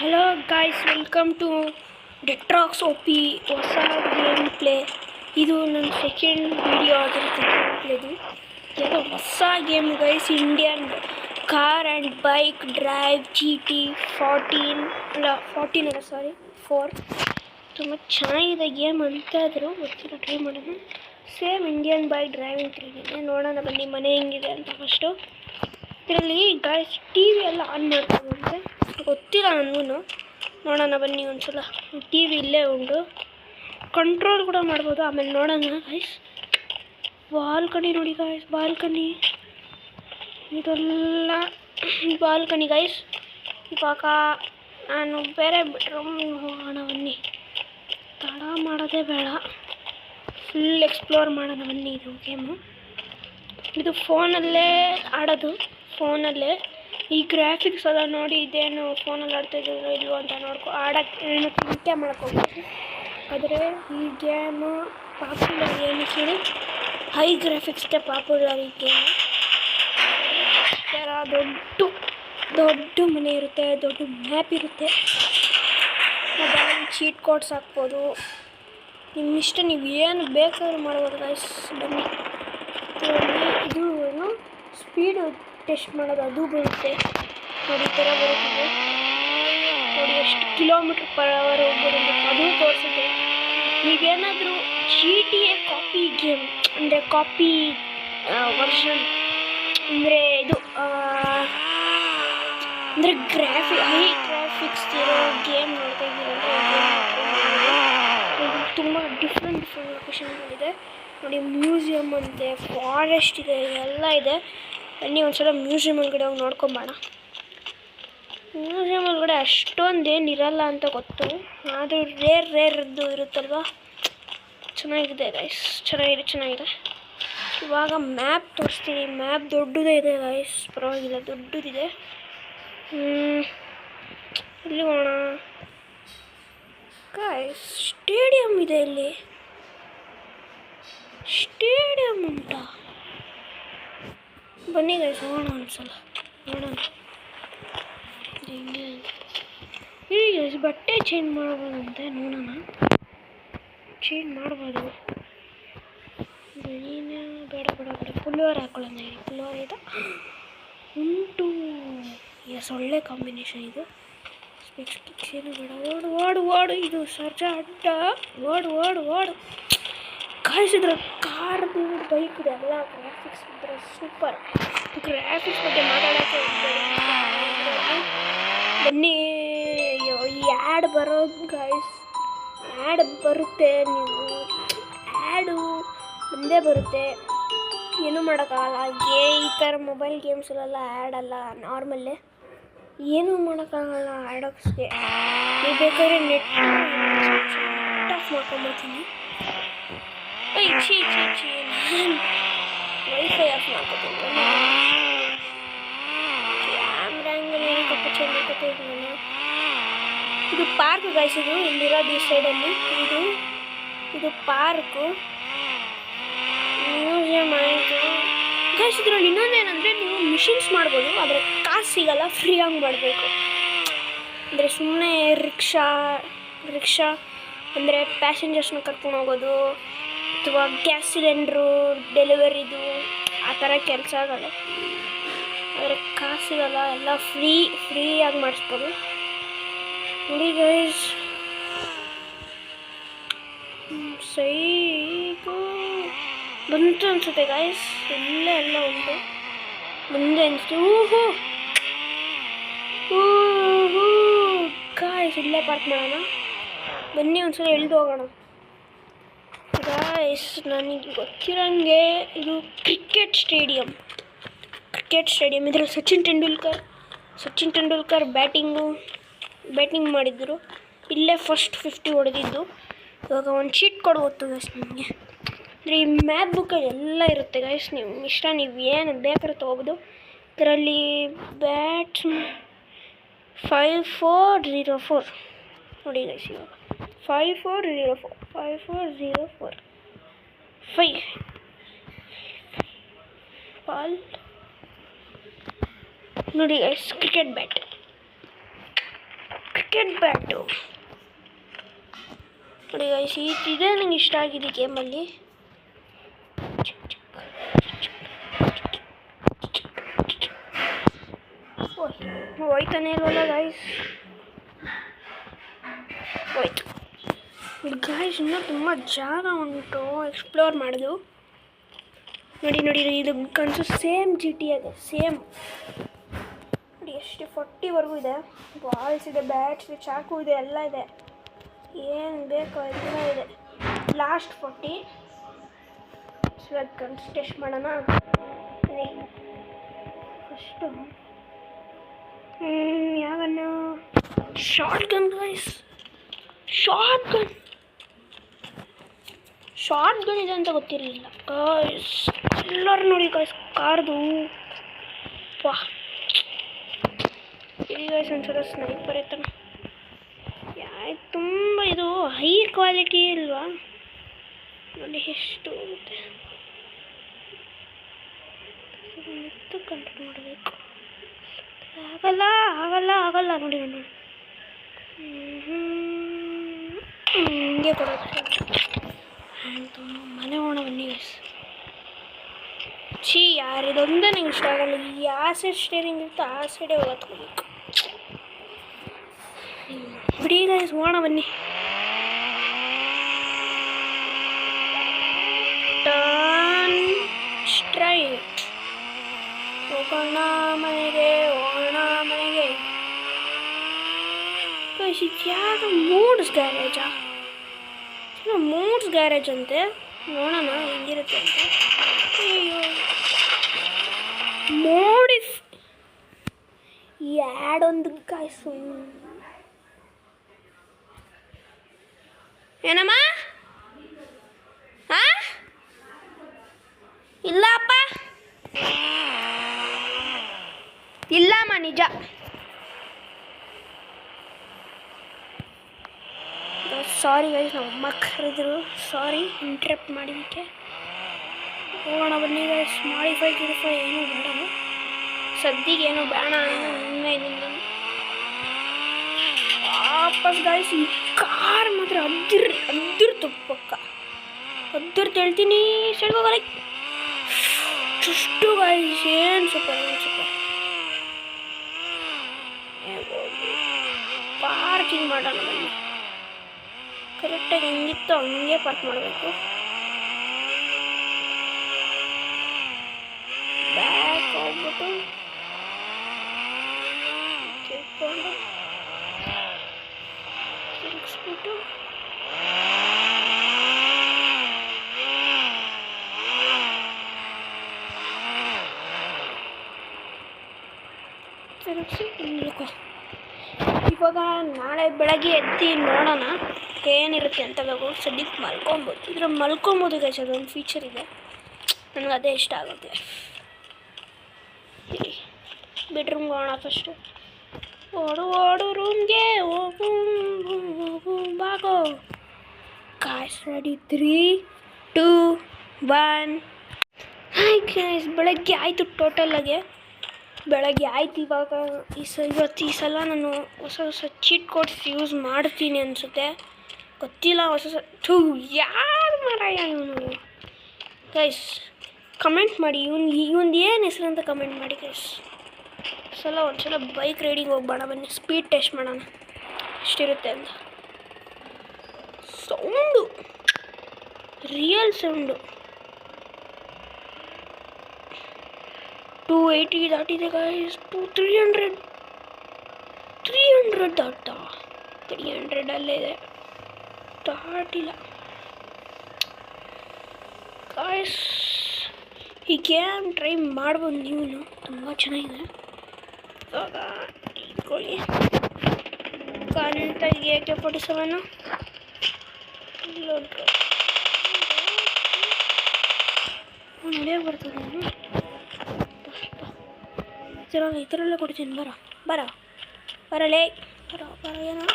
Hello guys, welcome to Detrax OP ಹೊಸ game play. ಇದು ನನ್ನ ಸೆಕೆಂಡ್ ವಿಡಿಯೋ ಆಗಿರುತ್ತೆ ಗೇಮ್ ಪ್ಲೇದು. ಯಾವುದೋ ಹೊಸ game guys, Indian car and bike drive GT 4. ತುಂಬ ಚೆನ್ನಾಗಿದೆ ಗೇಮ್ ಅಂತಾದರೂ ಗೊತ್ತಿಲ್ಲ, ಟ್ರೈ ಮಾಡೋಣ. Same Indian bike driving 3D ನೋಡೋಣ ಬನ್ನಿ ಮನೆ ಹೆಂಗಿದೆ ಅಂತ. ಫಸ್ಟು ಇದರಲ್ಲಿ ಗಾಯ್ಸ್ ಟಿ ವಿ ಎಲ್ಲ ಆನ್ ಮಾಡ್ಕೊಂಡ್ಬಂತೆ, ಗೊತ್ತಿಲ್ಲ ನನಗೂ. ನೋಡೋಣ ಬನ್ನಿ ಒಂದ್ಸಲ. ಟಿ ವಿ ಇಲ್ಲೇ ಉಂಟು, ಕಂಟ್ರೋಲ್ ಕೂಡ ಮಾಡ್ಬೋದು. ಆಮೇಲೆ ನೋಡೋಣ ಗೈಸ್. ಬಾಲ್ಕನಿ ನೋಡಿ ಗಾಯ್ಸ್, ಬಾಲ್ಕನಿ ಇದೆಲ್ಲ ಬಾಲ್ಕನಿ ಗೈಸ್. ಇವಾಗ ನಾನು ಬೇರೆ ಬೆಡ್ರೂಮ್ ಹೋಗೋಣ ಬನ್ನಿ, ತಡ ಮಾಡೋದೇ ಬೇಡ, ಫುಲ್ ಎಕ್ಸ್ಪ್ಲೋರ್ ಮಾಡೋಣ ಬನ್ನಿ. ಇದು ಗೇಮು ಇದು ಫೋನಲ್ಲೇ ಆಡೋದು, ಫೋನಲ್ಲೇ. ಈ ಗ್ರಾಫಿಕ್ಸ್ ಎಲ್ಲ ನೋಡಿ, ಇದೇನು ಫೋನಲ್ಲಿ ಆಡ್ತಾಯಿದ್ರು ಇಲ್ವೋ ಅಂತ ಆಡೋಕ್ಕೆ ಚಿಂತೆ ಮಾಡ್ಕೋಬೋದು. ಆದರೆ ಈ ಗೇಮು ಪಾಪ್ಯುಲರ್ ಏನಕ್ಕೆ ಹೇಳಿ, ಹೈ ಗ್ರಾಫಿಕ್ಸ್ಗೆ ಪಾಪ್ಯುಲರ್ ಈ ಗೇಮು. ದೊಡ್ಡ ಮನೆ ಇರುತ್ತೆ, ದೊಡ್ಡ ಮ್ಯಾಪ್ ಇರುತ್ತೆ, ಮೊಬೈಲ್ ಚೀಟ್ ಕೋಡ್ಸ್ ಹಾಕ್ಬೋದು. ನಿಮ್ಮಿಷ್ಟ, ನೀವು ಏನು ಬೇಕಾದ್ರೂ ಮಾಡ್ಬೋದು ಗೈಸ್. ಬನ್ನಿ, ಇದು ಏನು ಸ್ಪೀಡು ಟೆಸ್ಟ್ ಮಾಡೋದು, ಅದು ಬರುತ್ತೆ ನೋಡಿ. ಈ ಥರ ಬರುತ್ತದೆ ನೋಡಿ, ಎಷ್ಟು km/h ಹೋಗ್ಬೋದು ಅದು ತೋರಿಸುತ್ತೆ. ನೀವೇನಾದರೂ GTA ಕಾಪಿ ಗೇಮ್ ಅಂದರೆ ಕಾಪಿ ವರ್ಷನ್ ಅಂದರೆ ಇದು ಅಂದರೆ ಹೈ ಗ್ರಾಫಿಕ್ಸ್ ಇರೋ ಗೇಮ್ ನೋಡ್ತಾ ಇದ್ದೀರಲ್ಲ, ತುಂಬ ಡಿಫ್ರೆಂಟ್ ಲೊಕೇಶನ್ಗಳಿದೆ ನೋಡಿ. ಮ್ಯೂಸಿಯಮ್ ಅಂತೆ, ಫಾರೆಸ್ಟ್ ಇದೆ, ಎಲ್ಲ ಇದೆ. ಬನ್ನಿ ಒಂದ್ಸಲ ಮ್ಯೂಸಿಯಮ್ ಒಳಗಡೆ ಹೋಗಿ ನೋಡ್ಕೊಂಬೋಣ. ಮ್ಯೂಸಿಯಮ್ ಒಳಗಡೆ ಅಷ್ಟೊಂದೇನು ಇರಲ್ಲ ಅಂತ ಗೊತ್ತು, ಆದರೂ ರೇರ್ದು ಇರುತ್ತಲ್ವ. ಚೆನ್ನಾಗಿದೆ ಗೈಸ್, ಚೆನ್ನಾಗಿದೆ. ಇವಾಗ ಮ್ಯಾಪ್ ತೋರಿಸ್ತೀನಿ. ಮ್ಯಾಪ್ ದೊಡ್ಡದೇ ಇದೆ ಗೈಸ್, ಪರವಾಗಿಲ್ಲ ದೊಡ್ಡದಿದೆ. ಇಲ್ಲಿ ಹೋಗೋಣ ಗೈಸ್. ಸ್ಟೇಡಿಯಂ ಇದೆ ಇಲ್ಲಿ, ಸ್ಟೇಡಿಯಂ ಉಂಟಾ? ಬನ್ನಿ ಗೈಸ್ ಹೋಗೋಣ ಒಂದ್ಸಲ, ನೋಡೋಣ. ಹೇಳಿ ಗೈಸ್, ಬಟ್ಟೆ ಚೇಂಜ್ ಮಾಡ್ಬೋದಂತೆ, ನೋಡೋಣ. ಚೇಂಜ್ ಮಾಡ್ಬೋದು. ಬೇಡ ಪುಲ್ವರ್ ಹಾಕೊಳ್ಳೋಣ. ಪುಲ್ವರ್ ಇದು ಉಂಟು, ಎಸ್, ಒಳ್ಳೆ ಕಾಂಬಿನೇಷನ್ ಇದು. ಸ್ಪೆಕ್ಸ್ ಏನು ಬೇಡ. ಓಡು ಇದು ಸರ್ಜಾ ಅಡ್ಡ, ಓಡು ಕಾಯಿಸಿದ್ರೆ ಕಾರ್ದು ಬೈಕ್ದು ಎಲ್ಲ ಗ್ರಾಫಿಕ್ಸ್ ಇದ್ದರೆ ಸೂಪರ್. ಗ್ರಾಫಿಕ್ಸ್ ಬಗ್ಗೆ ಮಾತಾಡೋಕ್ಕೆ ಬನ್ನಿ. ಈ ಆ್ಯಡ್ ಬರೋದು ಗಾಯ್ಸ್, ಆ್ಯಡ್ ಬರುತ್ತೆ, ನೀವು ಆ್ಯಡು ಮುಂದೆ ಬರುತ್ತೆ, ಏನೂ ಮಾಡೋಕ್ಕಾಗಲ್ಲ. ಈ ಥರ ಮೊಬೈಲ್ ಗೇಮ್ಸಲ್ಲೆಲ್ಲ ಆ್ಯಡ್ ಅಲ್ಲ, ನಾರ್ಮಲ್ಲೇ, ಏನೂ ಮಾಡೋಕ್ಕಾಗಲ್ಲ ಆ್ಯಡಕ್ಸ್ಗೆ. ನೀವು ಬೇಕಾದ್ರೆ ನೆಟ್ ಆಫ್ ಮಾಡ್ಕೊಂಬರ್ತೀನಿ. ವೈಫೈ ಆಫ್ ಮಾಡ್ಕೊತೀನಿ. ಕ್ಯಾಮ್ರಾ ಹಂಗೆ ಏನಕ್ಕಪ್ಪ ಚೇಂಜ್ ಮಾಡ್ಕೊತೀನಿ ನಾನು. ಇದು ಪಾರ್ಕ್ ಗೈಸ್, ಇದು ಇಲ್ಲಿರೋದು ಈ ಸೈಡಲ್ಲಿ. ಇದು ಪಾರ್ಕು, ಮ್ಯೂಸಿಯಂ ಆಯಿತು ಗೈಸ್. ಇದರಲ್ಲಿ ಇನ್ನೊಂದೇನೆಂದರೆ, ನೀವು ಮಿಷಿನ್ಸ್ ಮಾಡ್ಬೋದು, ಆದರೆ ಕಾಸು ಸಿಗಲ್ಲ, ಫ್ರೀಯಾಗಿ ಮಾಡಬೇಕು. ಅಂದರೆ ಸುಮ್ಮನೆ ರಿಕ್ಷಾ ಅಂದರೆ ಪ್ಯಾಸೆಂಜರ್ಸ್ನ ಕರ್ಕೊಂಡು ಹೋಗೋದು, ಅಥವಾ ಗ್ಯಾಸ್ ಸಿಲಿಂಡ್ರು ಡೆಲಿವರಿದು, ಆ ಥರ ಕೆಲಸ ಆಗಲ್ಲ. ಆದರೆ ಕಾಸು ಸಿಗಲ್ಲ, ಎಲ್ಲ ಫ್ರೀಯಾಗಿ ಮಾಡಿಸ್ಬೋದು ನೋಡಿ ಗೈಸ್. ಸೈಗು ಬಂತು ಅನಿಸುತ್ತೆ ಗಾಯ್ಸ್, ಇಲ್ಲೇ ಎಲ್ಲ ಉಂಟು ಮುಂದೆ ಅನಿಸ್ತು. ಗಾಯ್ಸ್, ಇಲ್ಲೇ ಪಾರ್ಕ್ ಮಾಡೋಣ. ಬನ್ನಿ ಒಂದ್ಸಲ ಎಳ್ದು ಹೋಗೋಣ ಗಾಯ್ಸ್. ನನಗೆ ಗೊತ್ತಿರೋಂಗೆ ಇದು ಕ್ರಿಕೆಟ್ ಸ್ಟೇಡಿಯಂ. ಇದರಲ್ಲಿ ಸಚಿನ್ ತೆಂಡೂಲ್ಕರ್ ಬ್ಯಾಟಿಂಗ್ ಮಾಡಿದ್ದರು. ಇಲ್ಲೇ ಫಸ್ಟ್ 50 ಹೊಡೆದಿದ್ದು. ಇವಾಗ ಒಂದು ಶೀಟ್ ಕೊಡ್ಬೋದು ಗೈಸ್ ನಿಮಗೆ. ಅಂದರೆ ಈ ಮ್ಯಾಪ್ ಬುಕ್ಕಲ್ಲಿ ಎಲ್ಲ ಇರುತ್ತೆ ಗೈಸ್, ನೀವು ಇಷ್ಟ, ನೀವು ಏನು ಬೇಕಾದ್ರೂ ತೊಗೋಬೋದು. ಇದರಲ್ಲಿ ಬ್ಯಾಟ್ಸ್ 5404 ನೋಡಿ ಗೈಸ್. ಇವಾಗ 5404 5 ಬಾಲ್ ನೋಡಿ ಗೈಸ್. ಕ್ರಿಕೆಟ್ ರೆಡ್ ಬ್ಯಾಟು ನೋಡಿ ಗೈಸ್, ಇದೇ ನಂಗೆ ಇಷ್ಟ ಆಗಿದೆ ಗೇಮಲ್ಲಿ. ಹೋಯ್ತಾನೆ ಇಲ್ವಲ್ಲ ಗೈಸ್, ಹೋಯ್ತು ಗೈಸ್. ಇನ್ನೂ ತುಂಬ ಜಾಗ ಉಂಟು ಎಕ್ಸ್ಪ್ಲೋರ್ ಮಾಡೋದು. ನೋಡಿ ನೋಡಿ ಇದು ಕನಸು ಸೇಮ್ GT ಇದೆ, ಸೇಮ್ ನೋಡಿ. ಎಷ್ಟು 40ವರೆಗೂ ಇದೆ. ಬಾಲ್ಸ್ ಇದೆ, ಬ್ಯಾಟ್ಸ್ ಇದೆ, ಚಾಕು ಇದೆ, ಎಲ್ಲ ಇದೆ. ಏನು ಬೇಕೋ ಎಲ್ಲ ಇದೆ. ಲಾಸ್ಟ್ 40. ಇವಾಗ ಕನ್ಸು ಟೆಸ್ಟ್ ಮಾಡೋಣ. ಫಸ್ಟು ಯಾವನ್ನ shotgun guys, shotgun ಇದೆ ಅಂತ ಗೊತ್ತಿರಲಿಲ್ಲ ಗೈಸ್. ಎಲ್ಲರೂ ನೋಡಿ ಗೈಸ್ ಕಾರ್ದು. ವಾ ಇಲ್ಲಿ ಗೈಸ್ ಒಂದ್ಸಲ ಸ್ನೈಪರ್ ಇರ್ತಾನೆ. ತುಂಬ ಇದು ಹೈ ಕ್ವಾಲಿಟಿ ಇಲ್ವಾ ನೋಡಿ ಎಷ್ಟು ಹೋಗುತ್ತೆ. ಕಂಟ್ರೋಲ್ ಮಾಡಬೇಕು. ಆಗಲ್ಲ ನೋಡಿ ಹಿಂಗೆ ಕೊಡೋದು. ತುಂಬ ಮನೆ ಹೋಣ ಬನ್ನಿ ಗೈಸ್. ಯಾರಿದೊಂದೇ ನಂಗೆ ಇಷ್ಟ ಆಗಲ್ಲ. ಯಾವ ಸೈಡ್ ಸ್ಟೇರಿಂಗ್ ಇರುತ್ತೆ ಆ ಸೈಡೇ ಹೋಗೋದು. ಬಿಡಿ ಗೈಸ್, ಹೋಣ ಬನ್ನಿ. Turn straight. ಹೋಗೋಣ ಮನೆಗೆ. ಯಾವ ಮೂಡ್ಸ್ ಗ್ಯಾರೇಜ್ ಅಂತೆ. ನೋಡೋಣ ಹೆಂಗಿರುತ್ತೆ ಅಂತ. ಅಯ್ಯೋ ಮೋಡಿಫ್ ಯಾಡೊಂದು ಕಾಯ್ಸು. ಏನಮ್ಮ? ಇಲ್ಲಪ್ಪ, ಇಲ್ಲಮ್ಮ, ನಿಜ. ಸಾರಿ ಗೈಸ್, ನಮ್ಮ ಅಮ್ಮ ಕರೆದ್ರು, ಸಾರಿ ಇಂಟ್ರಪ್ಟ್ ಮಾಡಿದ್ದಕ್ಕೆ. ಹೋಗೋಣ ಬನ್ನಿ ಗೈಸ್. ಮಾಡಿಫೈ ಏನೂ ಬೇಡ ಸದ್ಯಗೆ, ಏನೂ ಬೇಡ. ಇನ್ನೇನಿಲ್ಲ ವಾಪಸ್ ಗೈಸ್. ಈ ಕಾರ್ ಮಾತ್ರ ಅದ್ದಿರ್ತು ಪಕ್ಕ, ಅದ್ದಿರ್ತು ಹೇಳ್ತೀನಿ. ಸೈಡ್ ಹೋಗಲ್ಲ ಎಷ್ಟು ಗೈಸ್. ಏನು ಸೂಪರ್ ಪಾರ್ಕಿಂಗ್ ಮಾಡೋಣ ಬನ್ನಿ. ಕರೆಕ್ಟಾಗಿ ಹೆಂಗಿತ್ತು ಹಂಗೆ ಪಾರ್ಕ್ ಮಾಡಬೇಕು. ಬ್ಯಾಕ್ ಹೋಗ್ಬಿಟ್ಟು ತಿರ್ಕೊಂಡು ತಿರುಗಿಸ್ಬಿಟ್ಟು ತಿರುಗಿಸಿ ನಿಲ್ಕೊ. ಇವಾಗ ನಾಳೆ ಬೆಳಗ್ಗೆ ಎದ್ದು ನೋಡೋಣ ಏನಿರುತ್ತೆ ಅಂತ. ಸದ್ಯಕ್ಕೆ ಮಲ್ಕೊಬೋದು ಗೈಸ್. ಅದೊಂದು ಫೀಚರ್ ಇದೆ, ನನಗೆ ಅದೇ ಇಷ್ಟ ಆಗುತ್ತೆ. ಬೆಡ್ರೂಮ್ಗೆ ಹೋಗೋಣ ಫಸ್ಟು. ಓಡು ರೂಮ್ಗೆ ಹೋಗು ಬಾಗೋ. Guys ready. 3, 2, 1. ಹಾಯ್ ಗೈಸ್, ಬೆಳಗ್ಗೆ ಆಯಿತು. ಟೋಟಲಾಗೆ ಬೆಳಗ್ಗೆ ಆಯ್ತು. ಇವಾಗ ಇವತ್ತು ಈ ಸಲ ನಾನು ಹೊಸ ಚೀಟ್ ಕೋಡ್ಸ್ ಯೂಸ್ ಮಾಡ್ತೀನಿ ಅನಿಸುತ್ತೆ, ಗೊತ್ತಿಲ್ಲ. ಯಾರು ಮಾರಾಯ ಇವನು ಗೈಸ್. ಕಮೆಂಟ್ ಮಾಡಿ ಇವಂದು ಏನು ಹೆಸರು ಅಂತ ಕಮೆಂಟ್ ಮಾಡಿ ಗೈಸ್. ಒಂದ್ಸಲ ಬೈಕ್ ರೈಡಿಂಗ್ ಹೋಗ್ಬೇಡ ಬನ್ನಿ, ಸ್ಪೀಡ್ ಟೆಸ್ಟ್ ಮಾಡೋಣ ಎಷ್ಟಿರುತ್ತೆ ಅಂತ. ಸೌಂಡು ರಿಯಲ್ ಸೌಂಡು 280 ದಾಟಿದೆ ಗೈಸ್. 300 ದಾಟ. 300 ಅಲ್ಲೇ ಇದೆ, ದಾಟಿಲ್ಲ ಗೈಸ್. ಈ ಗೇಮ್ ಟ್ರೈ ಮಾಡ್ಬೋದು ನೀವು, ತುಂಬ ಚೆನ್ನಾಗಿದೆ. ಇವಾಗ ಇಟ್ಕೊಳ್ಳಿ ಕರೆಂಟಾಗಿ AK-47 ನಡೆಯ ಬರ್ತದೆ. ಇದರಲ್ಲೇ ಕೊಡ್ತೀನಿ. ಬರಲೇ ಏನೋ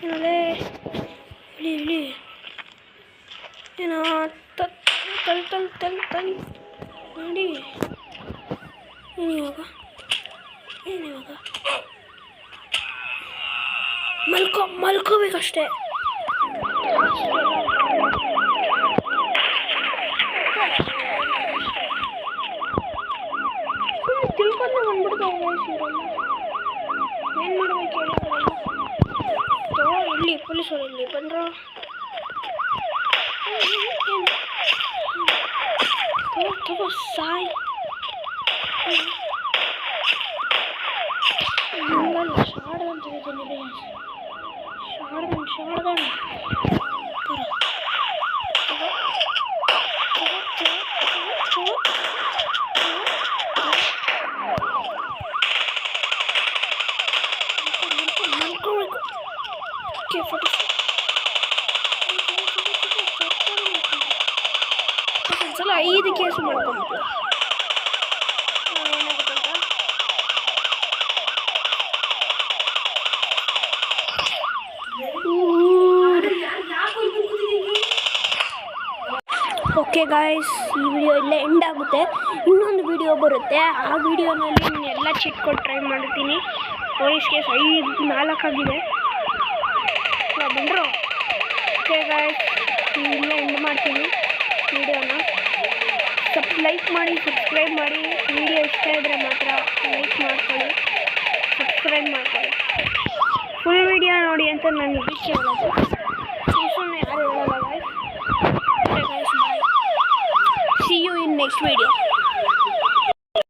ಏನಲ್ಲೇ ಇಳಿ ಏನೋ ತಲ್ ಮಾಡಿ ಏನು ಇವಾಗ ಏನಿವಾಗ ಮಲ್ಕೋಬೇಕಷ್ಟೇ. ತಿಳ್ಕೊಂಡು ಬಂದ್ಬಿಡ್ತಾವೆ ಏನು ಮಾಡ್ಬೇಕು ಹೇಳಿ. ಇಲ್ಲಿ ಪೊಲೀಸರು ಇಲ್ಲಿ ಬಂದರು. ತಗೋ ಸಾಯ್. ಹಂಗಲ್ಲ ಶಾರ್ಡ್ಗನ್ ತೆಗಿತೀನಿ. ಶಾರ್ಡ್ಗನ್ ಒಂದ್ಸಲ 5 ಕೇಸ್ ಮಾಡ್ಕೊಂಬಿಟ್ಟು ಏನಾಗುತ್ತಂತ. ಓಕೆ ಗಾಯ್ಸ್, ಈ ವಿಡಿಯೋ ಇಲ್ಲೇ ಎಂಡ್ ಆಗುತ್ತೆ. ಇನ್ನೊಂದು ವಿಡಿಯೋ ಬರುತ್ತೆ. ಆ ವಿಡಿಯೋನಲ್ಲಿ ನಾನು ಎಲ್ಲ ಚಿಟ್ ಕೊಟ್ಟು ಟ್ರೈ ಮಾಡ್ತೀನಿ. ಪೊಲೀಸ್ ಕೇಸ್ 4 ಆಗಿದೆ ಬಂದರು. ಓಕೆ ಗಾಯ್ಸ್, ಇಲ್ಲೇ ಎಂಡ್ ಮಾಡ್ತೀನಿ ವಿಡಿಯೋನ. ಲೈಕ್ ಮಾಡಿ, ಸಬ್ಸ್ಕ್ರೈಬ್ ಮಾಡಿ. ವಿಡಿಯೋ ಇಷ್ಟ ಇದ್ದರೆ ಮಾತ್ರ ಲೈಕ್ ಮಾಡ್ಕೊಳ್ಳಿ, ಸಬ್ಸ್ಕ್ರೈಬ್ ಮಾಡ್ಕೊಳ್ಳಿ. ಫುಲ್ ವಿಡಿಯೋ ನೋಡಿ ಅಂತ ನಾನು ಇದಕ್ಕೆ ಹೇಳೋದು. ಸುಮ್ಮನೆ ಯಾರು ಹೇಳಲ್ಲ guys. Okay guys, bye. See you in next video.